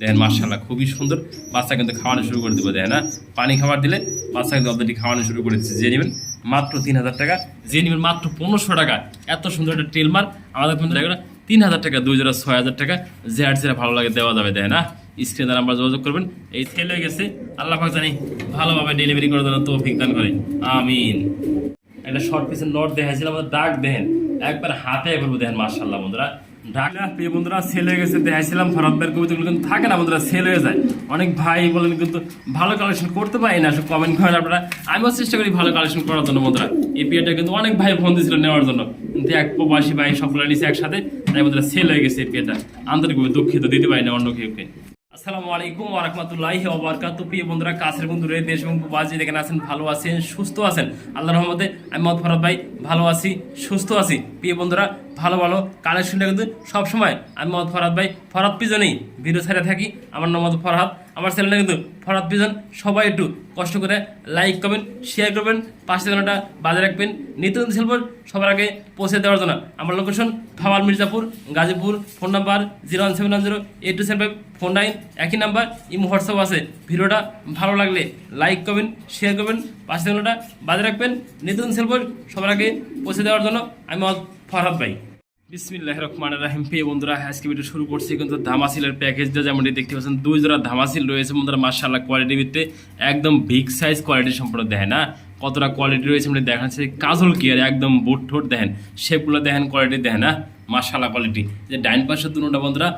দেখেন মাশাআল্লাহ খুবই সুন্দর। বাচ্চা কিন্তু খাওয়ানো শুরু করে দেবো, দেখেন না পানি খাবার দিলে বাচ্চা কিন্তু অলরেডি খাওয়ানো শুরু করেছে। যে নেবেন মাত্র 3000 টাকা, যে নেবেন মাত্র 1500 টাকা। এত সুন্দর একটা টেলমার আমাদের কিন্তু 3000 টাকা, 2 জোড়া 6000 টাকা। যে আর যেটা ভালো লাগে দেওয়া যাবে, দেখেন না স্ক্রিনে দ্বারা আমরা যোগাযোগ করবেন। এই সেল হয়ে গেছে, আল্লাহ পাক জানি ভালোভাবে ডেলিভারি করে দেওয়ার তৌফিক দান করে, আমিন। একটা শর্ট পিসের নোট দেখাইছিলাম, আমাদের ডাক দেখেন একবার হাতে করবো, দেখেন মাশাআল্লাহ বন্ধুরা। ঢাকা প্রিয় বন্ধুরা সেল হয়ে গেছে, দেখাইছিলাম ফরাদের কবিতাগুলো কিন্তু থাকে না বন্ধুরা, সেল হয়ে যায়। অনেক ভাই বলেন কিন্তু ভালো কালেকশন করতে পারি না, কমেন্ট করেন আপনারা। আমিও চেষ্টা করি ভালো কালেকশন করার জন্য বন্ধুরা। এই পিয়াটা কিন্তু অনেক ভাই ফোন দিয়েছিল নেওয়ার জন্য, কিন্তু এক প্রবাসী ভাই সবগুলো নিচে একসাথে, তাই বন্ধুরা সেল হয়ে গেছে এই পিয়াটা। আন্তরিকভাবে দুঃখিত, দিতে পারি না অন্য কেউকে। আসসালামু আলাইকুম ওয়া রাহমাতুল্লাহি ওয়া বারাকাতুহু। প্রিয় বন্ধুরা, কাছের বন্ধুরা, দেশ এবং প্রবাসী যেখানে আছেন ভালো আছেন সুস্থ আছেন, আল্লাহর রহমতে আমি মোহাম্মদ ফরহাদ ভাই ভালো আছি সুস্থ আছি। প্রিয় বন্ধুরা, ভালো ভালো কালেকশনটা কিন্তু সবসময় আমি মোহাম্মদ ফরহাদ ভাই ফরহাদ পিজনেই ভিডিও ছেড়ে থাকি। আমার নাম মোহাম্মদ ফরহাদ, আমার চ্যানেলটা কিন্তু ফরহাদ পিজন। সবাই একটু কষ্ট করে লাইক করবেন, শেয়ার করবেন, পাশে ঘন্টা বাজে রাখবেন নিত্য নতুন শিল্প সবার আগে পৌঁছে দেওয়ার জন্য। আমার location Bhawal Mirzapur Gazipur. Phone number 017108275 49, একই নাম্বার। ইমো হোয়াটসঅ্যাপ আছে। ভিডিওটা ভালো লাগলে লাইক করবেন, শেয়ার করবেন, পাশে ঘন্টা বাজে রাখবেন নিত্য নতুন শিল্প সবার আগে পৌঁছে দেওয়ার জন্য আমি মোহাম্মদ ফরহাদ ভাই। বিসমিল্লাহির রহমানির রহিম। প্রিয় বন্ধুরা, আজকে ভিডিও শুরু করছি কিন্তু ধামাসিলের প্যাকেজটা যেমনটি দেখতে পাচ্ছেন, 2 জোড়া ধামাসিল রয়েছে বন্ধুরা মাশাআল্লাহ। কোয়ালিটির ভিত্তিতে একদম বিগ সাইজ কোয়ালিটি সম্পূর্ণ দেখেন না কতটা কোয়ালিটি রয়েছে মানে দেখাচ্ছে। কাজল কি আর একদম বুট ঠোঁট দেখেন, শেপগুলো দেখেন, কোয়ালিটি দেখেন না মাশাআল্লাহ কোয়ালিটি। যে ডাইন পাশের দুটোটা বন্ধুরা,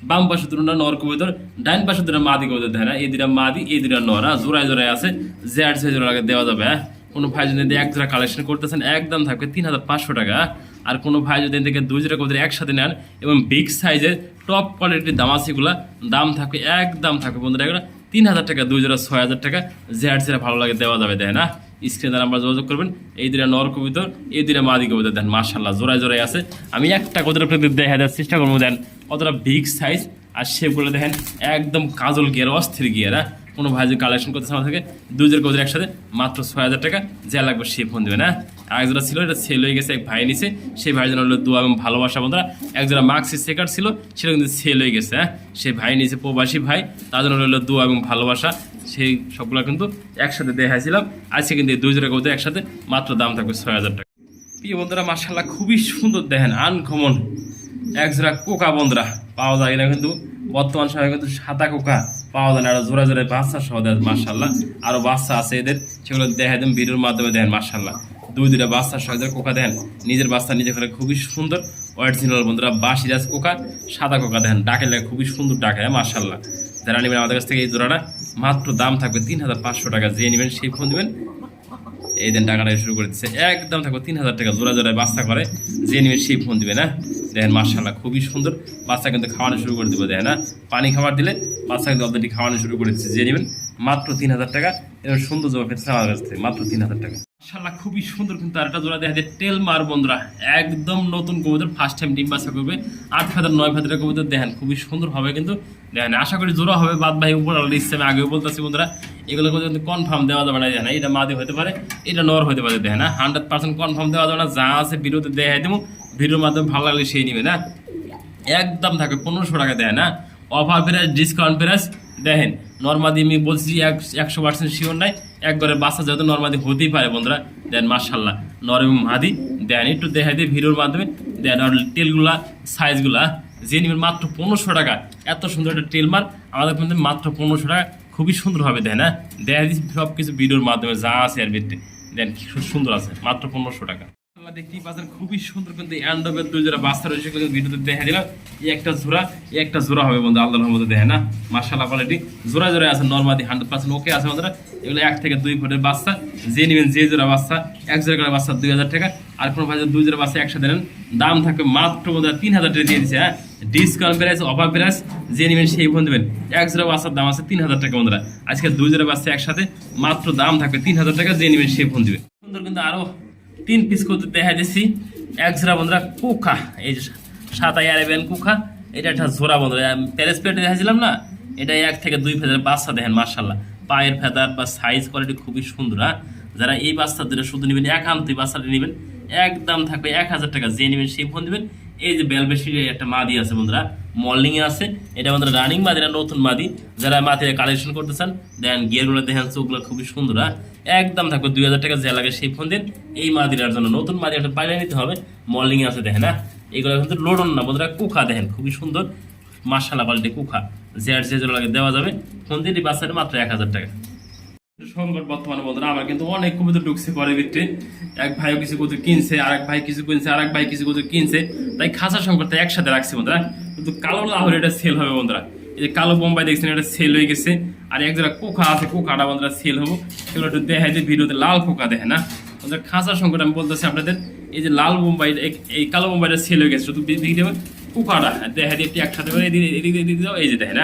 বাম পাশে দুটোটা নর কবুতর, ডাইন পাশে দুটো মাদি কবুতর দেখেন না, এই দুটা মাদি এই দুটা নর, জোড়ায় জোড়ায় আছে। যে আর যে জোড়া দেওয়া যাবে। হ্যাঁ, কোনো ভাই যদি এক জোড়া কালেকশন করতেছেন একদম থাকবে 3500 টাকা। আর কোনো ভাই যদি থেকে 2 জোড়া কবুতর একসাথে নেন এবং বিগ সাইজের টপ কোয়ালিটির দামাসিগুলা দাম থাকবে একদম থাকবে বন্ধুরা এগুলো 3000 টাকা, 2 জোড়া 6000 টাকা। যে আর যেটা ভালো লাগে দেওয়া যাবে, দেয় না স্ক্রিনে দ্বারা আমরা যোগাযোগ করবেন। এই দুটা নর কবুতর, এই দুটা মাদি কবুতর দেন মাশাআল্লাহ জোড়ায় জোড়ায় আছে। আমি একটা কবুতর আপনাদের দেখা দেওয়ার চেষ্টা করবো, দেন কতটা বিগ সাইজ। আর শেপগুলো দেখেন একদম কাজল গিয়ার, অস্থির গিয়ার। কোনো ভাই যদি কালেকশন করতেছে আমার থেকে 2 জোড়া কবুতর একসাথে মাত্র 6000 টাকা। যা লাগবে সে ফোন দেবে না। আরেক জোড়া ছিল, এটা সেল হয়ে গেছে, এক ভাই নিছে। সেই ভাই জন্য হলো দোয়া এবং ভালোবাসা বন্ধুরা। এক জোড়া মাক্সি সেকার ছিল, সেটা কিন্তু সেল হয়ে গেছে। হ্যাঁ, সেই ভাই নিছে প্রবাসী ভাই, তার জন্য হলো দোয়া এবং ভালোবাসা। সেই সবগুলো কিন্তু একসাথে দেখাইছিলাম। আজকে কিন্তু 2 জোড়া কবুতর একসাথে মাত্র দাম থাকবে 6000 টাকা। প্রিয় বন্ধুরা, মাশাআল্লাহ খুবই সুন্দর দেখেন, আনকমন এক জোড়া কোকা বন্ধুরা পাওয়া যায় না কিন্তু বর্তমান সময়ে কিন্তু সাদা কোকা পাওয়া যায় না। আর জোড়া জোড়ায় বাচ্চা সহ দেয় মাশাআল্লাহ। আরো বাচ্চা আছে এদের, সেগুলো দেখা দেন ভিডিওর মাধ্যমে দেখেন মাশাআল্লাহ। 2 বাচ্চা সহ কোকা দেখেন, নিজের বাচ্চা নিজে করে খুবই সুন্দর অরিজিনাল বন্ধুরা। বাসিরাজ কোকা, সাদা কোকা দেখেন, ডাকে লাগে খুবই সুন্দর ডাকে মাশাআল্লাহ। যারা নেবেন আমাদের কাছ থেকে এই জোড়াটা মাত্র দাম থাকবে 3500 টাকা। যে নেবেন সেই ফোন দেবেন। এই দিন টাকাটা শুরু করে দিচ্ছে, একদম থাকবে 3000 টাকা। জোড়া জোড়ায় বাচ্চা করে, যে নেবেন সেই ফোন দিবে না। দেখেন মাশাআল্লাহ খুবই সুন্দর। বাচ্চা কিন্তু খাওয়ানো শুরু করে দেবো, দেখেন না পানি খাবার দিলে বাচ্চা কিন্তু অলরেডি খাওয়ানো শুরু করে দিচ্ছে। যে নেবেন মাত্র 3000 টাকা। এরকম সুন্দর জোড়া পেয়েছে আমার কাছ থেকে মাত্র 3000 টাকা। মাশাআল্লাহ খুবই সুন্দর কিন্তু আরেকটা জোড়া দেখা যায় টেল মার বন্ধুরা, একদম নতুন কবুতর, ফার্স্ট টাইম ডিম বাচ্চা করবে। 8 ফেদার 9 ফেদারের কবুতর দেখেন খুবই সুন্দর হবে কিন্তু দেখেন। আশা করি জোড়া হবে, বাদ ভাই উপর আল্লাহ ইচ্ছে। আমি আগেও বলতেছি বন্ধুরা, এগুলো কিন্তু কনফার্ম দেওয়া যাবে না। দেখেন এটা মাদি হতে পারে, এটা নর হতে পারে, দেখেন না 100% কনফার্ম দেওয়া যাবে না। যা আছে ভিডিওতে দেখাই দেবো, ভিডিওর মাধ্যমে ভালো লাগলে সেই নিবে না। একদম থাকবে 1500 টাকা, দেয় না অফার প্রাইস, ডিসকাউন্ট প্রাইস। দেখেন নর্মাদি আমি বলছি 100% শিওর নাই, একবারে বাচ্চা যেহেতু নর্মাদি হতেই পারে বন্ধুরা। দেন মাশাআল্লাহ নর এবং মাদি দেন একটু দেখাই দিই ভিডিওর মাধ্যমে। দেন আর টেলগুলা সাইজগুলা যে নেবেন মাত্র 1500 টাকা। এত সুন্দর একটা টেল মার আমাদের মধ্যে মাত্র 1500 টাকা, খুবই সুন্দর হবে। দেন হ্যাঁ, দেখা দিচ্ছি সব কিছু ভিডিওর মাধ্যমে যা আছে আর ভিতরে দেন কি সুন্দর আছে মাত্র 1500 টাকা। দেখতেই পাচ্ছেন খুবই সুন্দর কিন্তু অ্যান্ডোবের 2 জোড়া বাচ্চা রয়েছে, ভিডিওতে দেখা দিলাম। এই একটা জোড়া হবে বন্ধু আল্লাহর রহমতে, দেখেন না মাশাআল্লাহ কোয়ালিটি। জোড়া জোড়া আছে, নরমাদি 100% ওকে আছে বন্ধুরা। এগুলো 1 থেকে 2 ফুটের বাচ্চা। যে নেবেন যে জোড়া বাচ্চা, 1 জোড়া করে বাচ্চা 2000 টাকা। আর কোনো ভাই 2 জোড়া বাচ্চা একসাথে নেন দাম থাকবে মাত্র বন্ধুরা 3000 টাকা দিয়ে দিচ্ছে। হ্যাঁ, ডিসকাউন্ট প্রাইস, অফার প্রাইস। যে নেবেন সেই ফোন দেবেন। 1 জোড়া বাচ্চার দাম আছে 3000 টাকা বন্ধুরা। আজকে 2 জোড়া বাচ্চা একসাথে মাত্র দাম থাকবে 3000 টাকা। যে নেবেন সেই ফোন দেবেন। সুন্দর কিন্তু আরো 3 পিস করতে দেখা দিচ্ছি। 1 জোড়া বন্ধুরা কুখা, এই যে সাতাই আরেবেন কুখা, এটা একটা জোড়া বন্ধুরা। প্যারেস প্লেটে দেখাছিলাম না, এটা 1 থেকে 2 ফেদার বাচ্চা দেখেন মাশাআল্লাহ। পায়ের ফেদার বা সাইজ কোয়ালিটি খুবই সুন্দর। যারা এই বাচ্চা দুটো শুধু নেবেন, একান্তই বাচ্চাটা নেবেন, একদম থাকবে 1000 টাকা। যে নেবেন সেই ফোন দেবেন। এই যে বেলবেশির একটা মাদি আছে বন্ধুরা, মর্নিং এ আছে, এটা আমাদের রানিং মাদি, এটা নতুন মাদি। যারা মাদিরা কালেকশন করতে চান দেন, গিয়ারগুলো দেখেন, চোখগুলো খুবই সুন্দর। একদম থাকবে 2000 টাকা, যে লাগে সেই ফোন দিন। এই মাদিরার জন্য নতুন মাদি একটা পাইলে নিতে হবে, মর্নিং এ আছে দেখেন। এগুলো কিন্তু লোডন না বন্ধুরা, কুখা দেখেন খুবই সুন্দর, মাশাআল্লাহ কোয়ালিটি কুখা, যে লাগে দেওয়া যাবে। ফোন দিয়ে বাচ্চাটা মাত্র 1000 টাকা। সংকট বর্তমানে বন্ধুরা, আমার কিন্তু অনেক কবুতর ঢুকছে পরে ভিতরে। এক ভাইও কিছু কবুতর কিনছে, আরেক ভাই কিছু কিনছে, আরেক ভাই কিছু কবুতর কিনছে, তাই খাঁচা সংকটটা একসাথে রাখছি বন্ধুরা। কিন্তু কালো লাহোর এটা সেল হবে বন্ধুরা। এই যে কালো বোম্বাই দেখছেন, এটা সেল হয়ে গেছে। আর এক যারা কোকা আছে, কোকাটা বন্ধুরা সেল হবো, সেগুলো একটু দেখাই যে ভিডিওতে। লাল কোকা দেখে না বন্ধুরা, খাঁচা সংকট আমি বলতেছি আপনাদের। এই যে লাল বোম্বাই, এই কালো বোম্বাইটা সেল হয়ে গেছে, শুধু দিকে দেবেন কোকাটা দেখা দিয়ে একসাথে করে এদিকে যাও। এই যে দেখেন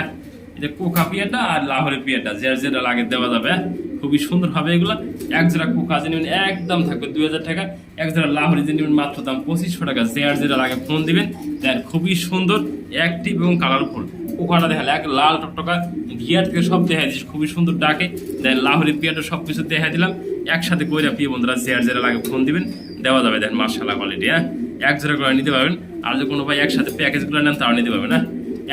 এই যে কোকা পিয়াটা আর লাহোরের পিয়াটা, যেটা লাগে দেওয়া যাবে। খুবই সুন্দর হবে এগুলো। এক জোড়া কোকা যে নেবেন একদম থাকবে 2000 টাকা, এক জোড়া লাহোরি যে নেবেন মাত্র দাম 2500 টাকা। যেটা লাগে ফোন দিবেন দেন। খুবই সুন্দর, অ্যাক্টিভ এবং কালারফুল। কোকাটা দেখালে এক লাল টকটকা, গিয়ার থেকে সব দেখা দিচ্ছি, খুবই সুন্দর ডাকে দেন। লাহোরি পিয়াটা সব কিছু দেখা দিলাম একসাথে কইরা পিয়ে বন্ধুরা। যেটা লাগে ফোন দিবেন দেওয়া যাবে দেন। মাশাআল্লাহ কোয়ালিটি। এক জোড়া করে নিতে পারবেন। আর যদি কোনো ভাই একসাথে প্যাকেজগুলো নেন তাও নিতে পারবেন।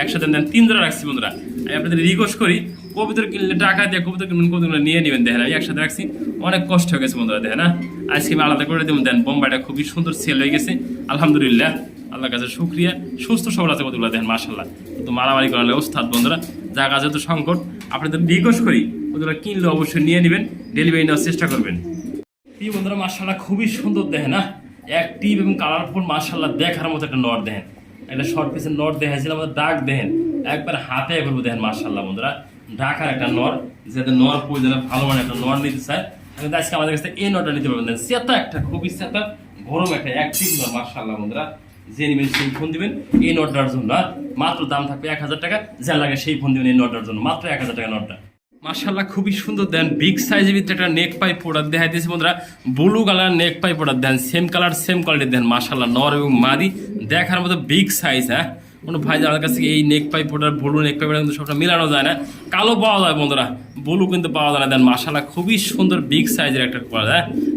একসাথে নেন 3 জোড়া রাখছি বন্ধুরা। আমি আপনাদের রিকোয়েস্ট করি, কবুতর কিনলে টাকা দিয়ে কবুতর কিনবেন, কবুতরগুলো নিয়ে নেবেন। দেখেন আমি একসাথে রাখছি, অনেক কষ্ট হয়ে গেছে বন্ধুরা। দেখেন আজকে আমি আলাদা করে দেবেন দেন। বোম্বাইটা খুবই সুন্দর সেল হয়ে গেছে আলহামদুলিল্লাহ, আল্লাহর কাছে শুকরিয়া। সুস্থ সবল আছে কতগুলো দেখেন মাশাআল্লাহ। তো মারামারি করালে ওস্তাদ বন্ধুরা, যা কাজে তো সংকট। আপনাদের রিকোয়েস্ট করি কতগুলো কিনলে অবশ্যই নিয়ে নেবেন, ডেলিভারি নেওয়ার চেষ্টা করবেন। এই বন্ধুরা মাশাআল্লাহ খুবই সুন্দর দেখেন, অ্যাক্টিভ এবং কালারফুল, মাশাআল্লাহ দেখার মতো একটা নট দেখেন। একটা শর্ট পিসের নট দেখাইছিলাম, আমাদের ডাক দেখেন একবার হাতে করবো দেখেন। মাশাআল্লাহ বন্ধুরা, ঢাকার একটা নর, যাতে নর প্রয়োজনে ভালো মানে একটা নর নিতে চায়, আজকে আমাদের কাছে এই নটটা নিতে পারবেন। সেটা একটা খুবই সেটা গরম একটা অ্যাক্টিভ নর। মাশাআল্লাহ বন্ধুরা, যে নেবেন সেই ফোন দিবেন এই নটটার জন্য। মাত্র দাম থাকবে 1000 টাকা, যা লাগে সেই ফোন দিবেন এই নটটার জন্য, মাত্র 1000 টাকা নটটা। মাশাআল্লাহ খুবই সুন্দর দেন। বিগ সাইজের ভিতরে একটা নেক পাইপ প্রোডাক্ট দেখাই দিয়েছি বন্ধুরা, ব্লু কালার নেক পাইপ প্রোডাক্ট দেন। সেম কালার সেম কোয়ালিটি দেন। মাশাআল্লাহ নর এবং মাদি দেখার মতো বিগ সাইজ। কোনো ভাই যাদের কাছে এই নেক পাইপ প্রোডাক্ট, ব্লু নেক পাইপ কিন্তু সবটা মেলানো যায় না, কালো পাওয়া যায় বন্ধুরা, ব্লু কিন্তু পাওয়া যায় না দেন। মাশাআল্লাহ খুবই সুন্দর বিগ সাইজের একটা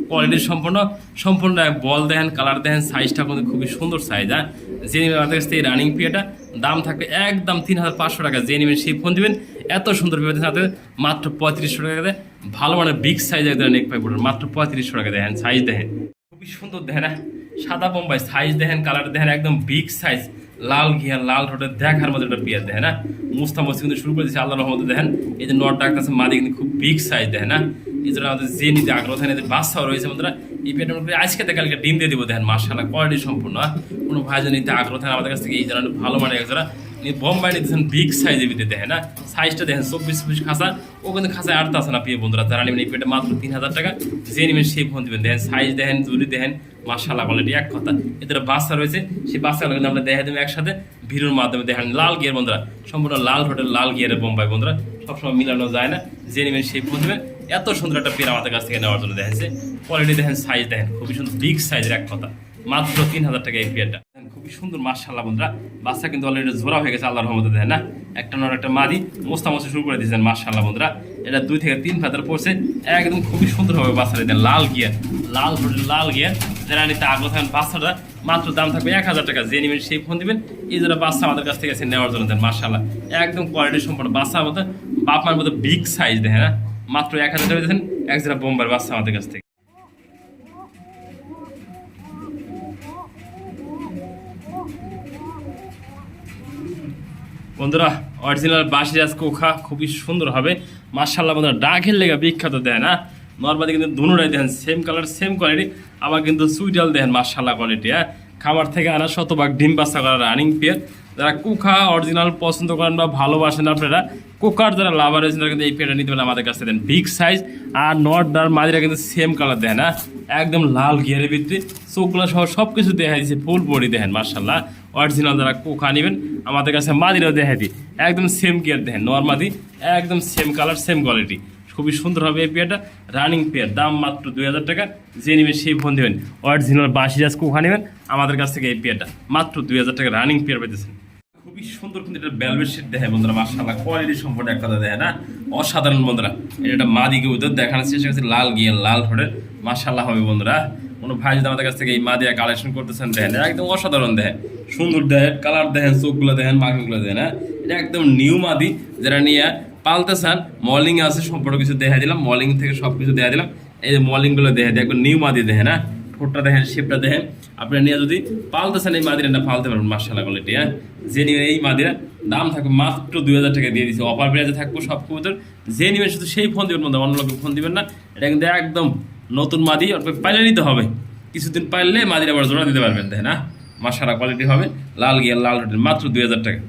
কোয়ালিটি সম্পূর্ণ বল দেখেন, কালার দেখেন, সাইজটা কিন্তু খুবই সুন্দর সাইজ। যে নেবেন আমাদের কাছে এই রানিং পিয়াটা দাম থাকবে একদম 3500 টাকা। যে নেবেন সেই ফোন দিবেন। এত সুন্দর পেয়ে সাথে মাত্র 3500 টাকাতে ভালো মানে বিগ সাইজের নেক পাইপ মাত্র 3500 টাকা। দেখেন সাইজ দেখেন খুবই সুন্দর দেখেন। সাদা বোম্বাই সাইজ দেখেন, কালার দেখেন, একদম বিগ সাইজ, লাল ঘিয়ার লাল ঠোঁটে দেখার মতো একটা পেয়ার দেখেন। মুস্তামস্তি কিন্তু শুরু করে দিচ্ছে আল্লাহর রহমতে। দেখেন এই যে নট ডাকতেছে মাদি কিন্তু খুব বিগ সাইজ দেখেন। এই জন্য আমাদের যে নিতে আগ্রহ থাকে, এদের বাচ্চাও রয়েছে বন্ধুরা। এই পেয়ারটা আজকে কালকে ডিম দিয়ে দেবো দেখেন। মাশাআল্লাহ কোয়ালিটি সম্পূর্ণ। কোনো ভাই যদি নিতে আগ্রহ থাকে আমাদের কাছ থেকে এই জন্য ভালো মানে একজোড়া বোম্বাই নিতেছেন বিগ সাইজের ভিতরে দেখেন। সাইজটা দেখেন 24 খাঁচা, ও কিন্তু খাঁচায় আটতে আসে না প্রিয় বন্ধুরা। যারা নেবেন এই পেটে মাত্র 3000 টাকা। যে নেবেন সেই ফোন দিবেন। দেখেন সাইজ দেখেন, জুড়ি দেখেন, মাশাআল্লাহ কোয়ালিটি এক কথা। এদের বাচ্চা রয়েছে, সেই বাচ্চাগুলো কিন্তু আমরা দেখা দেবো একসাথে ভিডিওর মাধ্যমে। দেখেন লাল গিয়ার বন্ধুরা, সম্পূর্ণ লাল ঠোঁটের লাল গিয়ারের বোম্বাই বন্ধুরা, সবসময় মিলানো যায় না। যে নেবেন সেই ফোন দিবেন। এত সুন্দর একটা পেয়ার আমাদের কাছ থেকে নেওয়ার জন্য দেখেন। কোয়ালিটি দেখেন, সাইজ দেখেন, খুবই সুন্দর বিগ সাইজের এক কথা। মাত্র 3000 টাকা এই পেয়ারটা খুবই সুন্দর। মাশাআল্লাহ বন্ধুরা, বাচ্চা কিন্তু অলরেডি জোড়া হয়ে গেছে আল্লাহর রহমতে দেখেন। একটা নর একটা মাদি মোস্তামস্তি শুরু করে দিয়েছেন। মাশাআল্লাহ বন্ধুরা, এটা 2 থেকে 3 ফেদার পড়ছে, একদম খুবই সুন্দর হবে বাচ্চাটা দেন। লাল গিয়ার, লাল ঠোঁটের লাল গিয়ার, যারা নিতে আগ্রহ থাকেন বাচ্চাটা মাত্র দাম থাকবে 1000 টাকা। যে নেবেন সেই ফোন দিবেন। এই যারা বাচ্চা আমাদের কাছ থেকে নেওয়ার জন্য দেন। মাশাআল্লাহ একদম কোয়ালিটি সম্পূর্ণ বাচ্চার মতো, বাপ মার মতো বিগ সাইজ দেখেন। মাত্র 1000 টাকা দিয়েছেন এক যারা বোম্বার বাচ্চা আমাদের কাছ থেকে। বন্ধুরা অরিজিনাল বাসিরাজ কোখা খুবই সুন্দর হবে। মাশাআল্লাহ বন্ধুরা, ডাকের লেগে বিখ্যাত দেন। নর্মালি কিন্তু দুটোটাই দেখেন সেম কালার সেম কোয়ালিটি। আবার কিন্তু সুইডাল দেখেন মাশাআল্লাহ কোয়ালিটি। খাবার থেকে আনা শতভাগ ডিম বাচ্চা করা রানিং পেয়ার। যারা কোখা অরিজিনাল পছন্দ করেন বা ভালোবাসেন আপনারা, কোকার যারা লাভার রয়েছেন তারা কিন্তু এই পেয়ারটা নিতে পারেন আমাদের কাছে দেন। বিগ সাইজ আর নট আর মাদিরা কিন্তু সেম কালার দেন। একদম লাল গিয়ারের ভিতরে, চোখগুলো সহ সব কিছু দেখা দিচ্ছে, ফুল বডি দেখেন। মাশাআল্লাহ অরিজিনাল যারা কোখা নেবেন আমাদের কাছে মাদিরাও দেখা দিই, একদম সেম গিয়ার দেখেন। নর্মাদি একদম সেম কালার সেম কোয়ালিটি, খুবই সুন্দর হবে এই পেয়ারটা। রানিং পেয়ার, দাম মাত্র 2000 টাকা। যে নেবেন সেই ফোন দেবেন। অরিজিনাল বাসিরাজ কোখা নেবেন আমাদের কাছ থেকে এই পেয়ারটা মাত্র 2000 টাকা রানিং পেয়ার পেতেছেন। খুবই সুন্দর কিন্তু এটা ভেলভেট শেড দেখে বন্ধুরা। মাশাআল্লাহ কোয়ালিটি সম্পূর্ণ এক কথা দেখে অসাধারণ বন্ধুরা। এটা মাদিকে উদর দেখানোর চেষ্টা করছে, লাল গিয়ার লাল ঠোঁটের, মাশাআল্লাহ হবে বন্ধুরা। কোনো ভাই যদি আমাদের কাছ থেকে এই মাদিরা কালেকশন করতেছেন দেখেন একদম অসাধারণ দেখেন, সুন্দর দেখেন, কালার দেখেন, চোখগুলো দেখেন, মাখিগুলো দেখেন। হ্যাঁ, এটা একদম নিউ মাদি, যারা নিয়ে পালতে চান মলিং আছে, সম্পূর্ণ কিছু দেখা দিলাম, মলিং থেকে সব কিছু দেখা দিলাম। এই যে মলিংগুলো দেখে একদম নিউ মাদি দেখেন। হ্যাঁ, ঠোঁটটা দেখেন, শেপটা দেখেন। আপনারা নিয়ে যদি পালতে চান এই মাদিরাটা পালতে পারবেন মাশাআল্লাহ কোয়ালিটি। হ্যাঁ, যে নিবেন এই মাদিরা দাম থাকবে মাত্র 2000 টাকা দিয়ে দিচ্ছি, অফার প্রাইসে থাকবো সব কবুতর। যে নিবেন শুধু সেই ফোন দিবেন, অন্য লোকের ফোন দিবেন না। এটা কিন্তু একদম নতুন মাদি, পাইলে নিতে হবে, কিছুদিন পাইলে মাদিরা আবার জোড়া দিতে পারবেন। দেখেন, হ্যাঁ মাশাআল্লাহ কোয়ালিটি হবে, লাল গিয়ার লাল রুটিন, মাত্র 2000 টাকা।